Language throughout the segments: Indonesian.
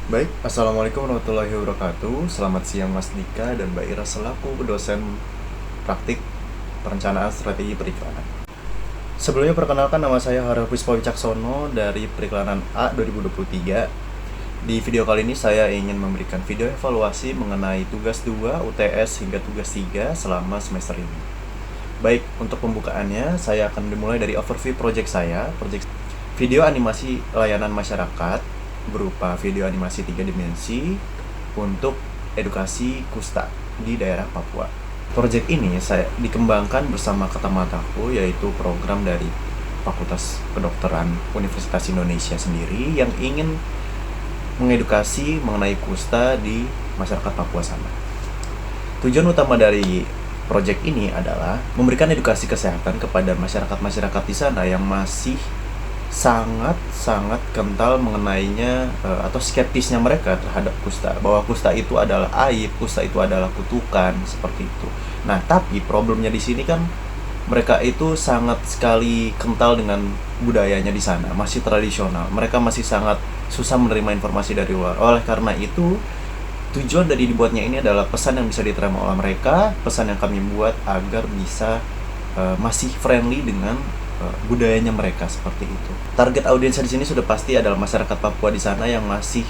Baik, Assalamualaikum warahmatullahi wabarakatuh. Selamat siang Mas Dika dan Mbak Ira selaku dosen praktik perencanaan strategi periklanan. Sebelumnya perkenalkan, nama saya Harel Puspa Wicaksono dari Periklanan A 2023. Di video kali ini saya ingin memberikan video evaluasi mengenai tugas 2 UTS hingga tugas 3 selama semester ini. Baik, untuk pembukaannya saya akan dimulai dari overview project saya, project video animasi layanan masyarakat berupa video animasi 3 dimensi untuk edukasi kusta di daerah Papua. Proyek ini saya dikembangkan bersama kata mataku, yaitu program dari Fakultas Kedokteran Universitas Indonesia sendiri yang ingin mengedukasi mengenai kusta di masyarakat Papua sana. Tujuan utama dari proyek ini adalah memberikan edukasi kesehatan kepada masyarakat-masyarakat di sana yang masih sangat kental mengenainya, atau skeptisnya mereka terhadap kusta, bahwa kusta itu adalah aib, kusta itu adalah kutukan, seperti itu. Nah, tapi problemnya di sini kan mereka itu sangat sekali kental dengan budayanya di sana, masih tradisional. Mereka masih sangat susah menerima informasi dari luar. Oleh karena itu, tujuan dari dibuatnya ini adalah pesan yang bisa diterima oleh mereka, pesan yang kami buat agar bisa masih friendly dengan budayanya mereka, seperti itu. Target audiensnya di sini sudah pasti adalah masyarakat Papua di sana yang masih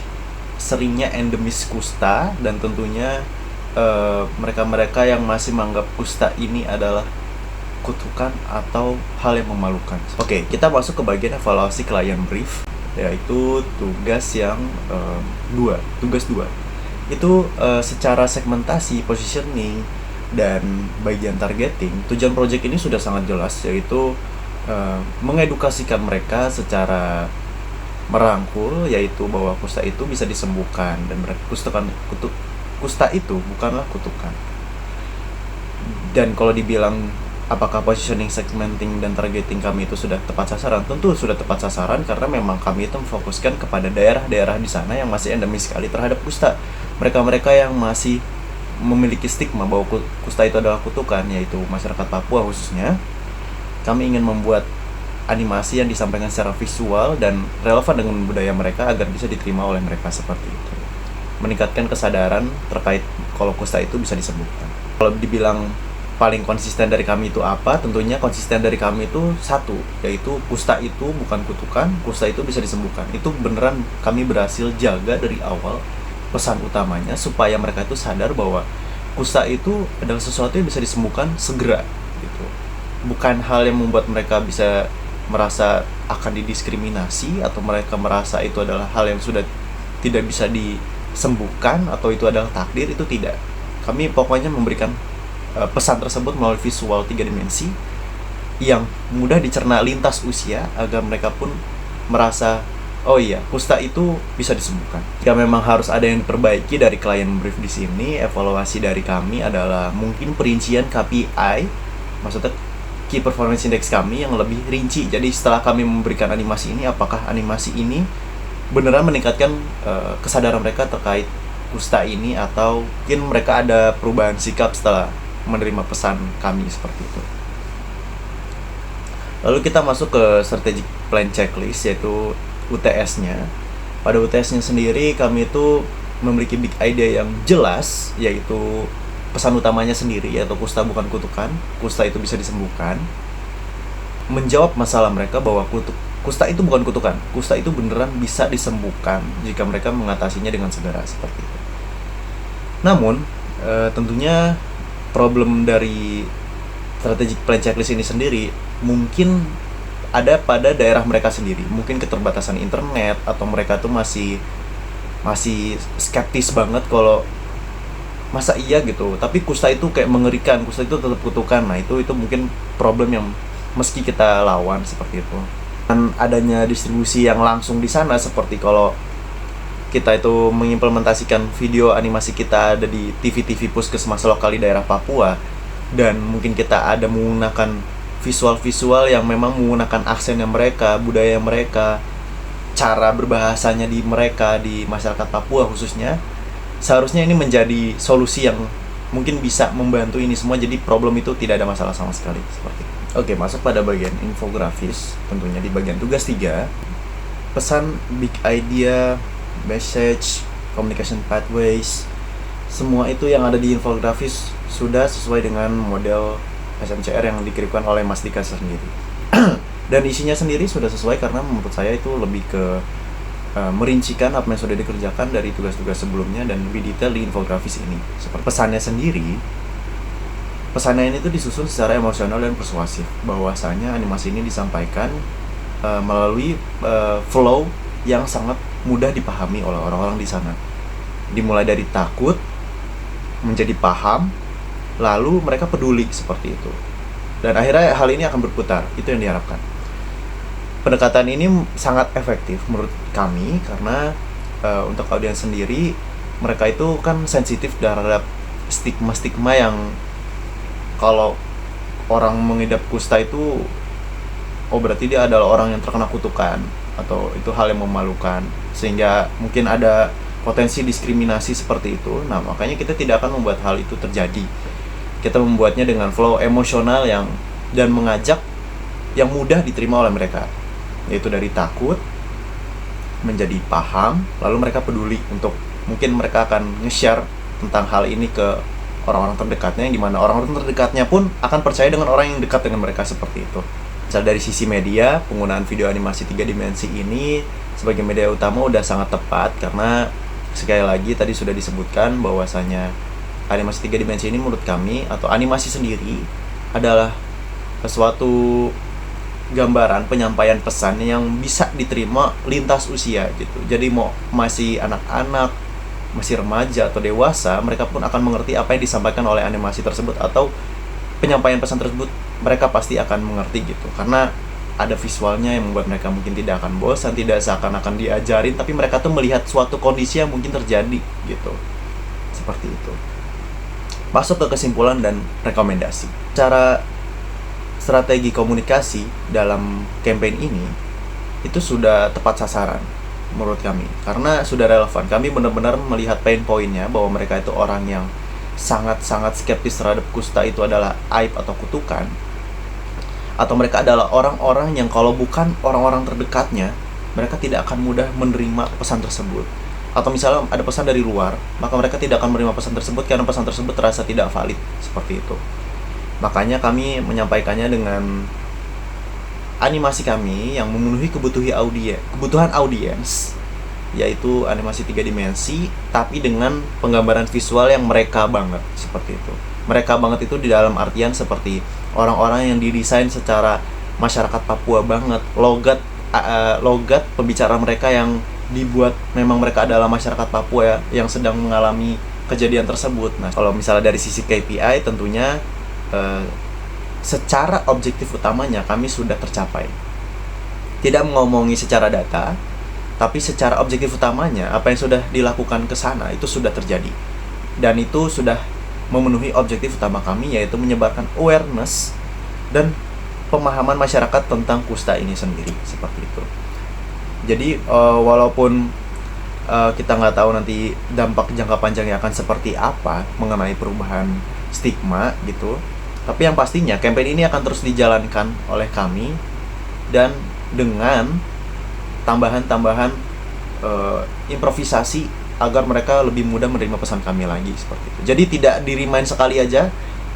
seringnya endemis kusta, dan tentunya mereka-mereka yang masih menganggap kusta ini adalah kutukan atau hal yang memalukan. Oke, kita masuk ke bagian evaluasi klien brief, yaitu tugas yang tugas 2. Itu secara segmentasi, positioning, dan bagian targeting, tujuan project ini sudah sangat jelas, yaitu mengedukasikan mereka secara merangkul, yaitu bahwa kusta itu bisa disembuhkan dan kusta itu bukanlah kutukan. Dan kalau dibilang apakah positioning, segmenting, dan targeting kami itu sudah tepat sasaran, tentu sudah tepat sasaran, karena memang kami itu memfokuskan kepada daerah-daerah di sana yang masih endemis sekali terhadap kusta. Mereka-mereka yang masih memiliki stigma bahwa kusta itu adalah kutukan, yaitu masyarakat Papua khususnya. Kami ingin membuat animasi yang disampaikan secara visual dan relevan dengan budaya mereka agar bisa diterima oleh mereka, seperti itu. Meningkatkan kesadaran terkait kalau kusta itu bisa disembuhkan. Kalau dibilang paling konsisten dari kami itu apa? Tentunya konsisten dari kami itu satu, yaitu kusta itu bukan kutukan, kusta itu bisa disembuhkan. Itu beneran kami berhasil jaga dari awal, pesan utamanya supaya mereka itu sadar bahwa kusta itu adalah sesuatu yang bisa disembuhkan segera, gitu. Bukan hal yang membuat mereka bisa merasa akan didiskriminasi atau mereka merasa itu adalah hal yang sudah tidak bisa disembuhkan atau itu adalah takdir, itu tidak. Kami pokoknya memberikan pesan tersebut melalui visual 3 dimensi yang mudah dicerna lintas usia agar mereka pun merasa, oh iya, kusta itu bisa disembuhkan. Jika memang harus ada yang diperbaiki dari klien brief di sini, evaluasi dari kami adalah mungkin perincian KPI, maksudnya Key Performance Index kami yang lebih rinci. Jadi setelah kami memberikan animasi ini, apakah animasi ini beneran meningkatkan kesadaran mereka terkait kusta ini, atau mungkin mereka ada perubahan sikap setelah menerima pesan kami, seperti itu. Lalu kita masuk ke strategic plan checklist, yaitu UTS-nya. Pada UTS-nya sendiri kami itu memiliki big idea yang jelas, yaitu pesan utamanya sendiri, yaitu kusta bukan kutukan, kusta itu bisa disembuhkan. Menjawab masalah mereka bahwa kusta itu bukan kutukan, kusta itu beneran bisa disembuhkan jika mereka mengatasinya dengan segera, seperti itu. Namun tentunya problem dari strategic plan checklist ini sendiri mungkin ada pada daerah mereka sendiri. Mungkin keterbatasan internet, atau mereka tuh masih skeptis banget kalau masa iya gitu, tapi kusta itu kayak mengerikan, kusta itu tetap kutukan. Nah, itu mungkin problem yang meski kita lawan, seperti itu. Dan adanya distribusi yang langsung di sana, seperti kalau kita itu mengimplementasikan video animasi kita ada di TV-TV puskesmas lokal di daerah Papua, dan mungkin kita ada menggunakan visual-visual yang memang menggunakan aksennya mereka, budaya mereka, cara berbahasanya di mereka, di masyarakat Papua khususnya. Seharusnya ini menjadi solusi yang mungkin bisa membantu ini semua, jadi problem itu tidak ada masalah sama sekali, seperti itu. Oke, masuk pada bagian infografis. Tentunya di bagian tugas 3, pesan big idea message, communication pathways, semua itu yang ada di infografis sudah sesuai dengan model SMCR yang dikirimkan oleh Mas Dika sendiri. Dan isinya sendiri sudah sesuai karena menurut saya itu lebih ke merincikan apa yang sudah dikerjakan dari tugas-tugas sebelumnya dan lebih detail di infografis ini. Seperti pesannya ini tuh disusun secara emosional dan persuasif, bahwasanya animasi ini disampaikan melalui flow yang sangat mudah dipahami oleh orang-orang di sana. Dimulai dari takut, menjadi paham, lalu mereka peduli seperti itu. Dan akhirnya hal ini akan berputar, itu yang diharapkan. Pendekatan ini sangat efektif menurut kami karena untuk audiens sendiri, mereka itu kan sensitif terhadap stigma-stigma yang kalau orang mengidap kusta itu berarti dia adalah orang yang terkena kutukan atau itu hal yang memalukan, sehingga mungkin ada potensi diskriminasi seperti itu. Nah, makanya kita tidak akan membuat hal itu terjadi. Kita membuatnya dengan flow emosional dan mengajak yang mudah diterima oleh mereka, yaitu dari takut menjadi paham, lalu mereka peduli untuk mungkin mereka akan nge-share tentang hal ini ke orang-orang terdekatnya, yang dimana orang-orang terdekatnya pun akan percaya dengan orang yang dekat dengan mereka seperti itu. Misal dari sisi media, penggunaan video animasi 3 dimensi ini sebagai media utama udah sangat tepat karena sekali lagi tadi sudah disebutkan bahwasanya animasi 3 dimensi ini menurut kami atau animasi sendiri adalah suatu gambaran penyampaian pesan yang bisa diterima lintas usia gitu. Jadi mau masih anak-anak, masih remaja atau dewasa, mereka pun akan mengerti apa yang disampaikan oleh animasi tersebut atau penyampaian pesan tersebut, mereka pasti akan mengerti gitu. Karena ada visualnya yang membuat mereka mungkin tidak akan bosan, tidak seakan-akan diajarin, tapi mereka tuh melihat suatu kondisi yang mungkin terjadi gitu. Seperti itu. Masuk ke kesimpulan dan rekomendasi. Cara strategi komunikasi dalam campaign ini itu sudah tepat sasaran menurut kami, karena sudah relevan. Kami benar-benar melihat pain point-nya bahwa mereka itu orang yang sangat-sangat skeptis terhadap kusta itu adalah aib atau kutukan, atau mereka adalah orang-orang yang kalau bukan orang-orang terdekatnya, mereka tidak akan mudah menerima pesan tersebut. Atau misalnya ada pesan dari luar, maka mereka tidak akan menerima pesan tersebut karena pesan tersebut terasa tidak valid, seperti itu. Makanya kami menyampaikannya dengan animasi kami yang memenuhi kebutuhan audiens, yaitu animasi 3 dimensi tapi dengan penggambaran visual yang mereka banget, seperti itu. Mereka banget itu di dalam artian seperti orang-orang yang didesain secara masyarakat Papua banget, logat pembicara mereka yang dibuat memang mereka adalah masyarakat Papua ya, yang sedang mengalami kejadian tersebut. Nah, kalau misalnya dari sisi KPI tentunya secara objektif utamanya kami sudah tercapai. Tidak ngomongi secara data, tapi secara objektif utamanya apa yang sudah dilakukan ke sana itu sudah terjadi. Dan itu sudah memenuhi objektif utama kami, yaitu menyebarkan awareness dan pemahaman masyarakat tentang kusta ini sendiri, seperti itu. Jadi walaupun kita nggak tahu nanti dampak jangka panjangnya akan seperti apa mengenai perubahan stigma gitu, tapi yang pastinya campaign ini akan terus dijalankan oleh kami dan dengan tambahan-tambahan improvisasi agar mereka lebih mudah menerima pesan kami lagi, seperti itu. Jadi tidak di-remind sekali aja,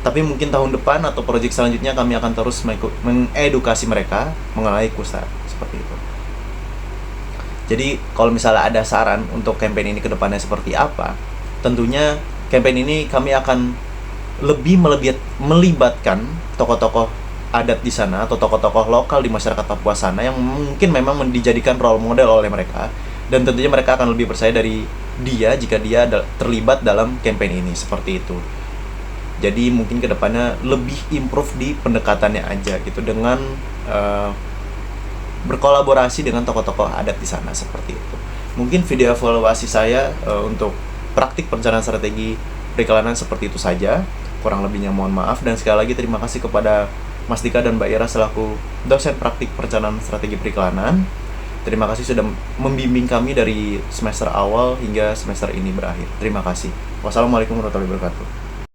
tapi mungkin tahun depan atau proyek selanjutnya kami akan terus mengedukasi mereka mengenai kusta, seperti itu. Jadi kalau misalnya ada saran untuk campaign ini ke depannya seperti apa, tentunya campaign ini kami akan lebih melibatkan tokoh-tokoh adat di sana atau tokoh-tokoh lokal di masyarakat Papua sana yang mungkin memang dijadikan role model oleh mereka, dan tentunya mereka akan lebih percaya dari dia jika dia terlibat dalam campaign ini, seperti itu. Jadi mungkin kedepannya lebih improve di pendekatannya aja gitu, dengan berkolaborasi dengan tokoh-tokoh adat di sana, seperti itu. Mungkin video evaluasi saya untuk praktik perencanaan strategi periklanan seperti itu saja. Kurang lebihnya mohon maaf, dan sekali lagi terima kasih kepada Mas Dika dan Mbak Ira selaku dosen praktik perencanaan strategi periklanan. Terima kasih sudah membimbing kami dari semester awal hingga semester ini berakhir. Terima kasih. Wassalamualaikum warahmatullahi wabarakatuh.